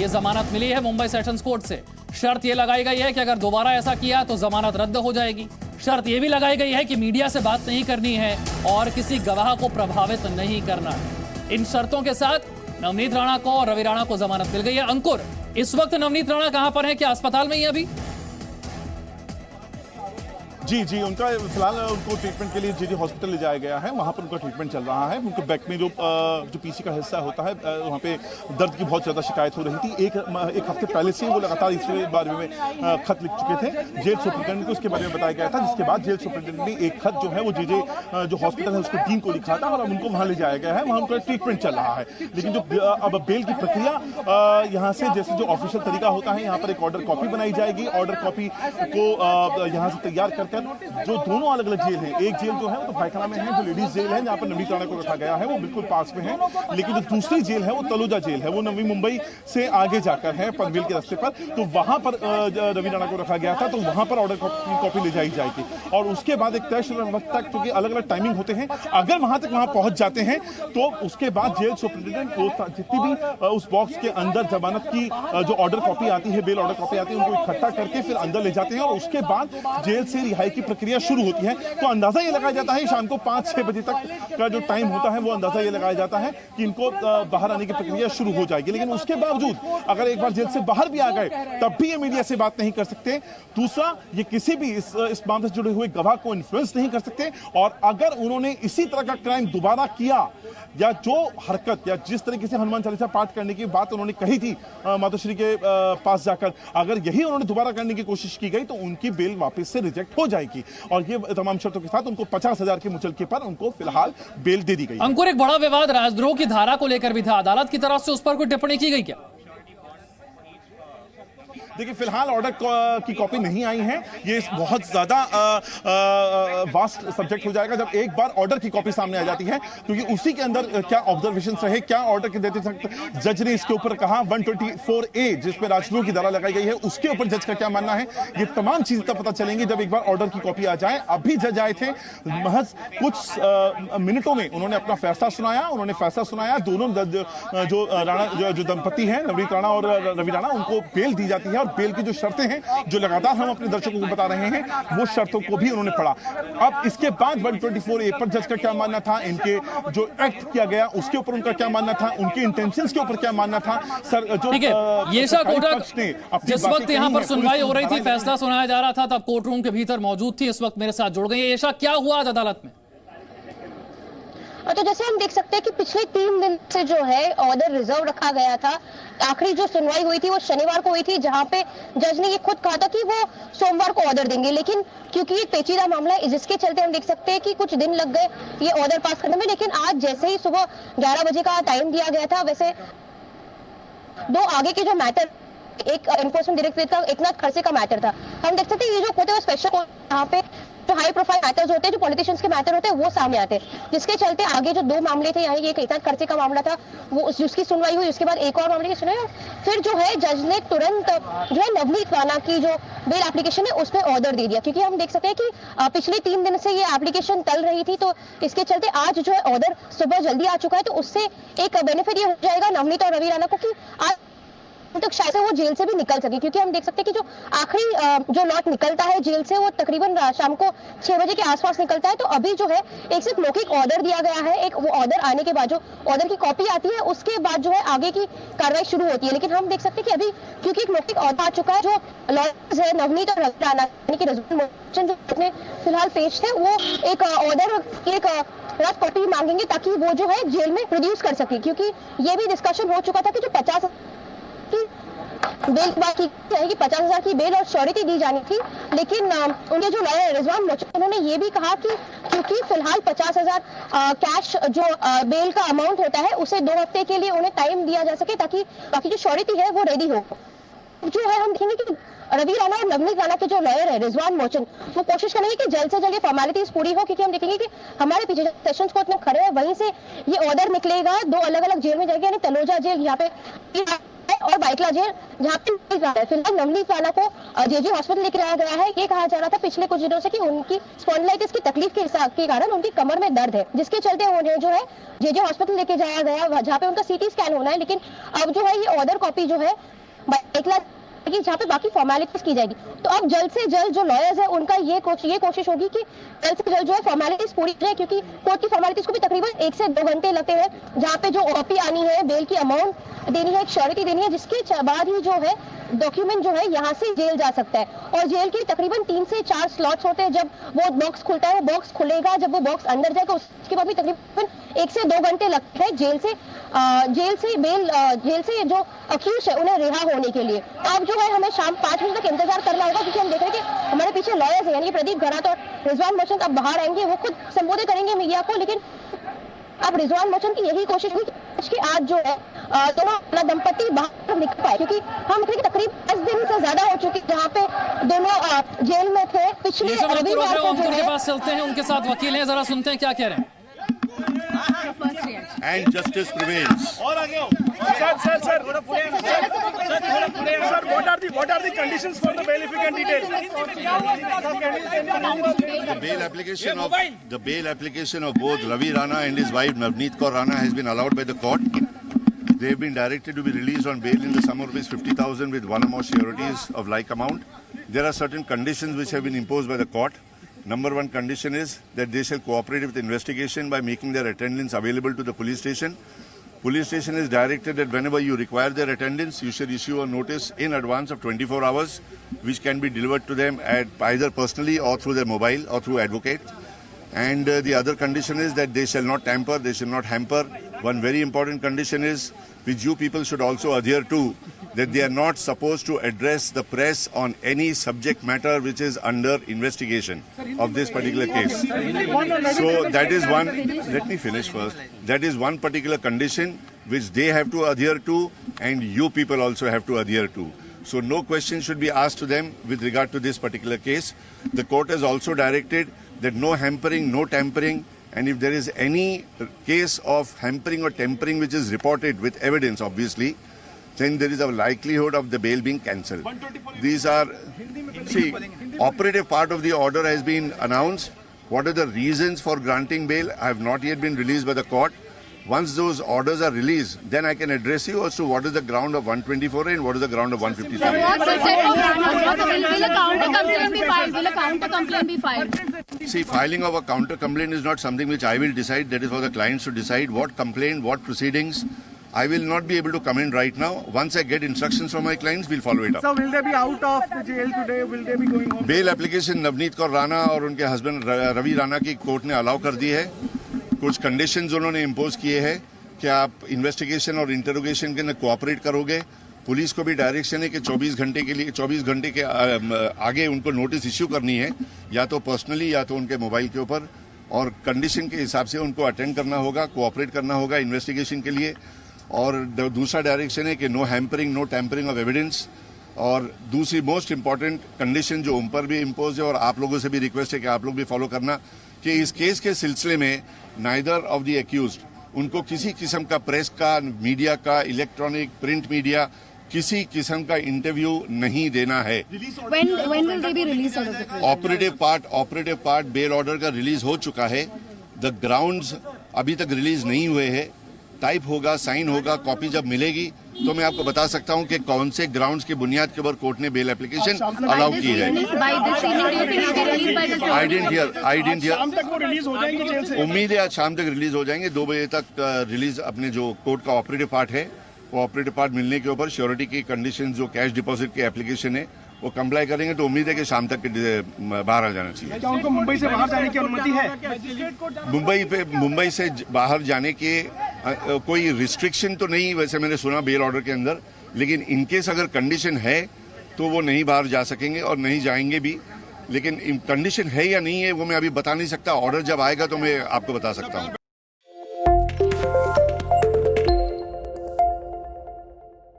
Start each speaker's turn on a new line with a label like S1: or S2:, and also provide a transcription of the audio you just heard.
S1: ये जमानत मिली है मुंबई सेशंस कोर्ट से। शर्त ये लगाई गई है कि अगर दोबारा ऐसा किया तो जमानत रद्द हो जाएगी। शर्त यह भी लगाई गई है कि मीडिया से बात नहीं करनी है और किसी गवाह को प्रभावित नहीं करना है। इन शर्तों के साथ नवनीत राणा को और रवि राणा को जमानत मिल गई है। अंकुर, इस वक्त नवनीत राणा कहां पर है? क्या अस्पताल में ही अभी?
S2: जी, उनका फिलहाल उनको ट्रीटमेंट के लिए जीजी हॉस्पिटल ले जाया गया है। वहाँ पर उनका ट्रीटमेंट चल रहा है। उनके बैक में जो पीसी का हिस्सा होता है, वहाँ पे दर्द की बहुत ज़्यादा शिकायत हो रही थी। एक हफ्ते पहले से वो लगातार इसके बारे में खत लिख चुके थे जेल सुप्रिंटेंडेंट को। इसके बारे में बताया गया था, जिसके बाद जेल सुप्रिंटेंडेंट ने एक खत जो है वो जीजे जो हॉस्पिटल है उसको टीम को लिखा था और अब उनको वहाँ ले जाया गया है। वहाँ उनका ट्रीटमेंट चल रहा है। लेकिन जो अब बेल की प्रक्रिया यहाँ से जैसे जो ऑफिशियल तरीका होता है, यहाँ पर एक ऑर्डर कॉपी बनाई जाएगी। ऑर्डर कॉपी को यहाँ से तैयार कर जो दोनों अलग अलग जेल हैं, एक जेल जो है वो तो भाईखला में है, जो लेडीज जेल है जहाँ पर नवनीत राणा को रखा गया है वो बिल्कुल पास में है। लेकिन जो दूसरी जेल है वो तलोजा जेल है, वो नवी मुंबई से आगे जाकर है पनवेल के रास्ते पर। तो वहां पर रवि राणा को रखा गया था, तो वहां पर ऑर्डर कॉपी ले जाई जाएगी और उसके बाद एक तय वक्त तक, क्योंकि अलग अलग टाइमिंग होते हैं, अगर वहां तक पहुंच जाते हैं तो उसके बाद जेल सुप्रिंटेंडेंट को जितनी भी उस बॉक्स के अंदर जमानत की जो ऑर्डर कॉपी आती है, बेल ऑर्डर कॉपी आती है, उनको इकट्ठा करके फिर अंदर ले जाते हैं और उसके बाद जेल से रिहाई की प्रक्रिया शुरू होती है। तो अंदाजा ये लगाया जाता है शाम को 5-6 बजे तक का जो टाइम होता है वो अंदाजा ये लगाया जाता है कि इनको बाहर आने की प्रक्रिया शुरू हो जाएगी। लेकिन उसके बावजूद अगर एक बार जेल से बाहर भी आ गए तब भी ये मीडिया से बात नहीं कर सकते। दूसरा, ये किसी भी इस मामले से जुड़े हुए गवाह को इन्फ्लुएंस नहीं कर सकते और अगर उन्होंने इसी तरह का क्राइम दोबारा किया या जो हरकत या जिस तरीके से हनुमान चालीसा पाठ करने की बात उन्होंने कही थी मातोश्री के पास जाकर, अगर यही उन्होंने दोबारा करने की कोशिश की गई तो उनकी बेल वापस से रिजेक्ट हो जाएगी और ये तमाम शर्तों के साथ उनको 50,000 के मुचलके पर उनको फिलहाल बेल दे दी गई।
S1: अंकुर, एक बड़ा विवाद राजद्रोह की धारा को लेकर भी था। अदालत की तरफ से उस पर कोई टिप्पणी की गई क्या?
S2: देखिए, फिलहाल ऑर्डर की कॉपी नहीं आई है। ये बहुत ज्यादा वास्ट सब्जेक्ट हो जाएगा जब एक बार ऑर्डर की कॉपी सामने आ जाती है, क्योंकि उसी के अंदर क्या ऑब्जर्वेशन रहे, क्या ऑर्डर के देते वक्त जज ने इसके ऊपर कहा 124A जिसमें राजद्रोह की धारा लगाई गई है, उसके ऊपर जज का क्या मानना है, ये तमाम चीजें तब पता चलेंगी जब एक बार ऑर्डर की कॉपी आ जाए। अभी जज आए थे, महज कुछ मिनटों में उन्होंने अपना फैसला सुनाया। दोनों जो राणा जो दंपति हैं, नवनीत राणा और रवि राणा, उनको बेल दी जाती है और बेल की जो शर्तें हैं जो लगातार हम अपने दर्शकों को बता रहे हैं, वो शर्तों को भी उन्होंने पढ़ा। अब इसके बाद 124A पर जज का क्या मानना था, इनके जो एक्ट किया गया उसके ऊपर उनका क्या मानना था, उनके इंटेंशंस के ऊपर क्या मानना था। सर, जो
S1: येशा कोटक जिस वक्त यहाँ पर सुनवाई हो रही थी, फैसला सुनाया जा रहा था, तब कोर्ट रूम के भीतर मौजूद थी, इस वक्त मेरे साथ जुड़ गई है। येशा, क्या हुआ आज अदालत में?
S3: तो जैसे हम देख सकते हैं कि पिछले 3 दिन से जो है ऑर्डर रिजर्व रखा गया था। आखिरी जो सुनवाई हुई थी वो शनिवार को हुई थी, जहां पे जज ने ये खुद कहा था कि वो सोमवार को ऑर्डर देंगे, लेकिन क्योंकि ये पेचीदा मामला है जिसके चलते हम देख सकते हैं कि कुछ दिन लग गए ये ऑर्डर पास करने में। लेकिन आज जैसे ही सुबह 11 बजे का टाइम दिया गया था, वैसे दो आगे के जो मैटर, एक एनफोर्समेंट डायरेक्टरेट का एकनाथ खड़से का मैटर था। हम देख सकते हैं ये जो कोर्ट है वो स्पेशल कोर्ट, यहाँ पे जो हाई प्रोफाइल मैटर्स होते हैं, जो पॉलिटिशियंस के मैटर होते हैं, वो सामने आते हैं, जिसके चलते आगे जो 2 मामले थे, यानी एक एकनाथ खड़से का मामला था, वो उसकी सुनवाई हुई। उसके बाद एक और मामले की सुनवाई, फिर जो है जज ने तुरंत जो है नवनीत राणा की जो बेल एप्लीकेशन है उस पर ऑर्डर दे दिया, क्योंकि हम देख सकते हैं कि पिछले 3 दिन से ये एप्लीकेशन टल रही थी। तो इसके चलते आज जो है ऑर्डर सुबह जल्दी आ चुका है, तो उससे एक बेनिफिट ये हो जाएगा नवनीत और रवि राणा को कि आज तक शायद से वो जेल से भी निकल सके, क्योंकि हम देख सकते हैं कि जो आखिरी जो लॉट निकलता है जेल से वो तकरीबन शाम को 6 बजे के आसपास निकलता है। तो अभी जो है एक सिर्फ मौखिक ऑर्डर दिया गया है, एक वो ऑर्डर आने के बाद जो ऑर्डर की कॉपी आती है उसके बाद जो है आगे की कार्रवाई शुरू होती है। लेकिन हम देख सकते हैं कि अभी क्योंकि एक मौखिक ऑर्डर आ चुका है, जो लॉयर्स है नवनीत और रवि राणा यानी कि रिजवान मोचन जो अपने फिलहाल पेश थे, वो एक ऑर्डर एक रफ कॉपी मांगेंगे ताकि वो जो है जेल में प्रोड्यूस कर सके, क्योंकि ये भी डिस्कशन हो चुका था कि जो 50 बेल बात की जाएगी, 50,000 की बेल और श्योरिटी दी जानी थी। लेकिन उनके जो लॉयर रिजवान मोचन, उन्होंने ये भी कहा कि क्योंकि फिलहाल 50,000 कैश जो बेल का अमाउंट होता है उसे 2 हफ्ते के लिए उन्हें टाइम दिया जा सके, ताकि बाकी जो श्योरिटी है वो रेडी हो। जो है हम देखेंगे कि रवि राणा और नवनीत राणा के जो लॉयर है रिजवान मोचन, वो कोशिश करेंगे कि जल्द से जल्द ये फॉर्मेलिटीज पूरी हो, क्योंकि हम देखेंगे कि हमारे पीछे सेशंस कोर्ट में खड़े हैं, वहीं से ये ऑर्डर निकलेगा, 2 अलग अलग जेल में जाएंगे, यानी तलोजा जेल यहाँ पे और बाइक बाइकला जेल, जहाँ पे फिलहाल नवनीत राणा को जेजे हॉस्पिटल लेकर आया गया है। ये कहा जा रहा था पिछले कुछ दिनों से कि उनकी स्पॉन्डिलाइटिस की तकलीफ के कारण उनकी कमर में दर्द है, जिसके चलते उन्हें जो है जेजे हॉस्पिटल लेके जाया गया, जहाँ पे उनका सीटी स्कैन होना है। लेकिन अब जो है ये ऑर्डर कॉपी जो है बाइकला कि जहाँ पे बाकी फॉर्मेलिटीज की जाएगी। तो अब जल्द से जल्द जो लॉयर्स है उनका ये कोशिश होगी कि जल्द से जल्द जो है फॉर्मेलिटीज पूरी करें, क्योंकि कोर्ट की फॉर्मेलिटीज को भी तकरीबन 1 से 2 घंटे लगते हैं, जहाँ पे जो कॉपी आनी है, बेल की अमाउंट देनी है, एक श्योरिटी देनी है, जिसके बाद ही जो है डॉक्यूमेंट जो है यहाँ से जेल जा सकता है। और जेल के तकरीबन 3 से 4 स्लॉट्स होते हैं। जब वो बॉक्स खुलता है, वो बॉक्स खुलेगा, जब वो बॉक्स अंदर जाएगा उसके बाद भी तकरीबन 1 से 2 घंटे लगते हैं जेल से जो अक्यूज है उन्हें रिहा होने के लिए। अब जो है हमें शाम 5 बजे तक इंतजार करना होगा, क्योंकि हम देख रहे हैं कि हमारे पीछे लॉयर्स हैं, यानी प्रदीप घरात और रिजवान मर्चेंट अब बाहर आएंगे, वो खुद संबोधित करेंगे मीडिया को। लेकिन अब रिजवान मर्चेंट की यही कोशिश हुई कि आज जो है दोनों अपना दंपति बाहर निकल पाए, क्योंकि हम तकरीबन 10 दिन से ज्यादा हो चुके जहाँ पे दोनों जेल में थे। पिछले रविवार को जो
S1: उनके पास चलते हैं, उनके साथ वकील हैं, जरा सुनते हैं क्या कह रहे हैं।
S4: And justice prevails.
S5: Sir, what are the conditions for the bail, if you can detail?
S4: The bail application of both Ravi Rana and his wife Navneet Kaur Rana has been allowed by the court. They have been directed to be released on bail in the sum of ₹50,000 with one or more sureties of like amount. There are certain conditions which have been imposed by the court. Number 1 condition is that they shall cooperate with the investigation by making their attendance available to the police station. Police station is directed that whenever you require their attendance, you should issue a notice in advance of 24 hours, which can be delivered to them at either personally or through their mobile or through advocate. And the other condition is that they shall not tamper, they shall not hamper. One very important condition is, which you people should also adhere to, that they are not supposed to address the press on any subject matter which is under investigation of this particular case. So that is one, let me finish first. That is one particular condition which they have to adhere to and you people also have to adhere to. So no question should be asked to them with regard to this particular case. The court has also directed that no hampering, no tampering, and if there is any case of hampering or tampering which is reported with evidence, obviously, then there is a likelihood of the bail being cancelled. These are, see, operative part of the order has been announced. What are the reasons for granting bail have not yet been released by the court. Once those orders are released, then I can address you as to what is the ground of 124A and what is the ground of 157.
S6: Will a counter complaint be filed?
S4: See, filing of a counter complaint is not something which I will decide. That is for the clients to decide what complaint, what proceedings. I will not be able to comment right now. Once I get instructions from my clients, we'll follow it up.
S5: So will they be out of the jail today? Will they be going home?
S4: Bail application Navneet Kaur Rana और उनके husband Ravi Rana की court ने allow कर दी है। कुछ conditions उन्होंने impose किए हैं कि आप इन्वेस्टिगेशन और इंटरोगेशन के अंदर कोऑपरेट करोगे। पुलिस को भी डायरेक्शन है कि 24 घंटे के आगे उनको नोटिस इश्यू करनी है, या तो पर्सनली या तो उनके मोबाइल के ऊपर, और कंडीशन के हिसाब से उनको अटेंड करना होगा, कोऑपरेट करना होगा इन्वेस्टिगेशन के लिए। और दूसरा डायरेक्शन है कि no hampering, no tampering of evidence. और दूसरी मोस्ट इंपॉर्टेंट कंडीशन जो उन पर भी इम्पोज है और आप लोगों से भी रिक्वेस्ट है कि आप लोग भी फॉलो करना, कि इस केस के सिलसिले में नाइदर ऑफ द एक्यूज्ड उनको किसी किस्म का प्रेस का, मीडिया का, इलेक्ट्रॉनिक प्रिंट मीडिया, किसी किस्म का इंटरव्यू नहीं देना है।
S6: When will they be released out of the prison?
S4: Operative part bail order का रिलीज हो चुका है। द ग्राउंड्स अभी तक रिलीज नहीं हुए हैं। टाइप होगा, साइन होगा, कॉपी जब मिलेगी तो मैं आपको बता सकता हूं कि कौन से ग्राउंड्स की बुनियाद के ऊपर कोर्ट ने बेल एप्लीकेशन अलाउ की है। आई डेंट हियर।
S5: शाम तक वो रिलीज हो जाएंगे जेल से?
S4: उम्मीद है आज शाम तक रिलीज हो जाएंगे। 2 बजे तक रिलीज अपने जो कोर्ट का ऑपरेटिव पार्ट है, वो ऑपरेटिव पार्ट मिलने के ऊपर श्योरिटी की कंडीशन जो कैश डिपॉजिट की एप्लीकेशन है वो कंप्लाई करेंगे, तो उम्मीद है कि शाम तक बाहर आ जाना चाहिए।
S5: क्या उनको मुंबई से बाहर जाने की अनुमति है?
S4: मुंबई से बाहर जाने के कोई रिस्ट्रिक्शन तो नहीं, वैसे मैंने सुना बेल ऑर्डर के अंदर, लेकिन इनकेस अगर कंडीशन है तो वो नहीं बाहर जा सकेंगे और नहीं जाएंगे भी। लेकिन कंडीशन है या नहीं है वो मैं अभी बता नहीं सकता। ऑर्डर जब आएगा तो मैं आपको बता सकता हूँ।